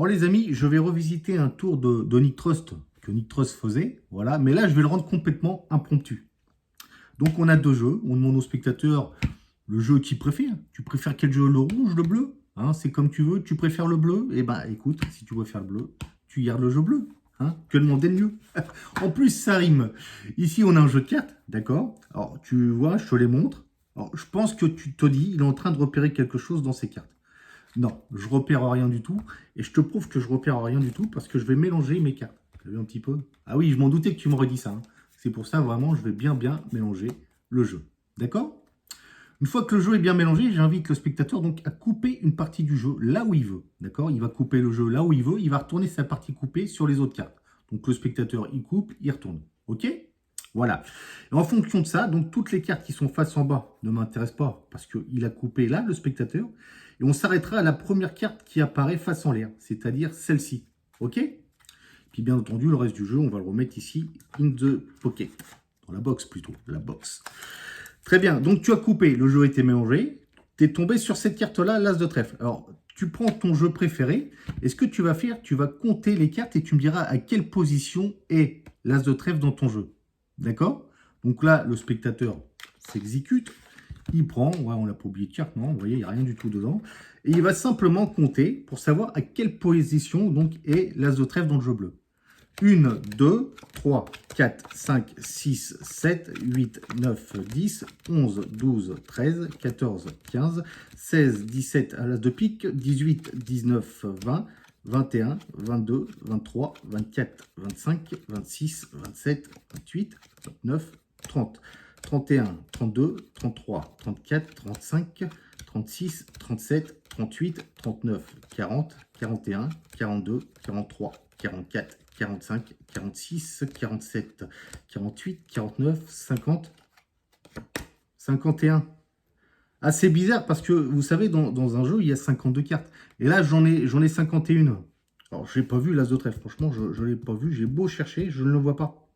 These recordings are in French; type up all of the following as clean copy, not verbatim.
Alors les amis, je vais revisiter un tour de Nick Trust que Nick Trust faisait, voilà, mais là je vais le rendre complètement impromptu. Donc on a deux jeux, on demande au spectateur le jeu qu'il préfère. Tu préfères quel jeu, le rouge, le bleu, hein, c'est comme tu veux, tu préfères le bleu, et ben écoute, si tu préfères le bleu, tu gardes le jeu bleu. Hein, que demander de mieux? En plus ça rime. Ici on a un jeu de cartes, d'accord? Alors tu vois, je te les montre. Alors, je pense que tu te dis, il est en train de repérer quelque chose dans ces cartes. Non, je repère rien du tout. Et je te prouve que je repère rien du tout parce que je vais mélanger mes cartes. Tu as vu un petit peu? Ah oui, je m'en doutais que tu m'aurais dit ça. Hein. C'est pour ça, vraiment, je vais bien mélanger le jeu. D'accord? Une fois que le jeu est bien mélangé, j'invite le spectateur donc à couper une partie du jeu là où il veut. D'accord? Il va couper le jeu là où il veut. Il va retourner sa partie coupée sur les autres cartes. Donc le spectateur, il coupe, il retourne. OK? Voilà. Et en fonction de ça, donc toutes les cartes qui sont face en bas ne m'intéressent pas parce qu'il a coupé là, le spectateur. Et on s'arrêtera à la première carte qui apparaît face en l'air, c'est-à-dire celle-ci. OK? Puis bien entendu, le reste du jeu, on va le remettre ici, in the pocket. Dans la box plutôt, la box. Très bien, donc tu as coupé, le jeu a été mélangé. Tu es tombé sur cette carte-là, l'as de trèfle. Alors, tu prends ton jeu préféré. Et ce que tu vas faire, tu vas compter les cartes et tu me diras à quelle position est l'as de trèfle dans ton jeu. D'accord? Donc là, le spectateur s'exécute. Il prend, ouais, on n'a pas oublié de carte, non, vous voyez, il n'y a rien du tout dedans. Et il va simplement compter pour savoir à quelle position donc est l'as de trèfle dans le jeu bleu. 1, 2, 3, 4, 5, 6, 7, 8, 9, 10, 11, 12, 13, 14, 15, 16, 17 à l'as de pique, 18, 19, 20, 21, 22, 23, 24, 25, 26, 27, 28, 29, 30, 31, 32, 33, 34, 35, 36, 37, 38, 39, 40, 41, 42, 43, 44, 45, 46, 47, 48, 49, 50, 51. Ah, c'est bizarre parce que, vous savez, dans un jeu, il y a 52 cartes. Et là, j'en ai 51. Alors, je n'ai pas vu l'as de trèfle. Franchement, je ne l'ai pas vu. J'ai beau chercher, je ne le vois pas.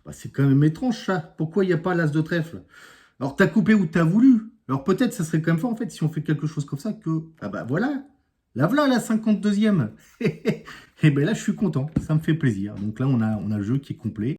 Bah, c'est quand même étrange, ça. Pourquoi il n'y a pas l'as de trèfle? Alors, tu as coupé où tu as voulu. Alors, peut-être, ça serait quand même fort, en fait, si on fait quelque chose comme ça, que... Ah bah voilà. Là, voilà la 52e. Et bien là, je suis content. Ça me fait plaisir. Donc là, on a le jeu qui est complet.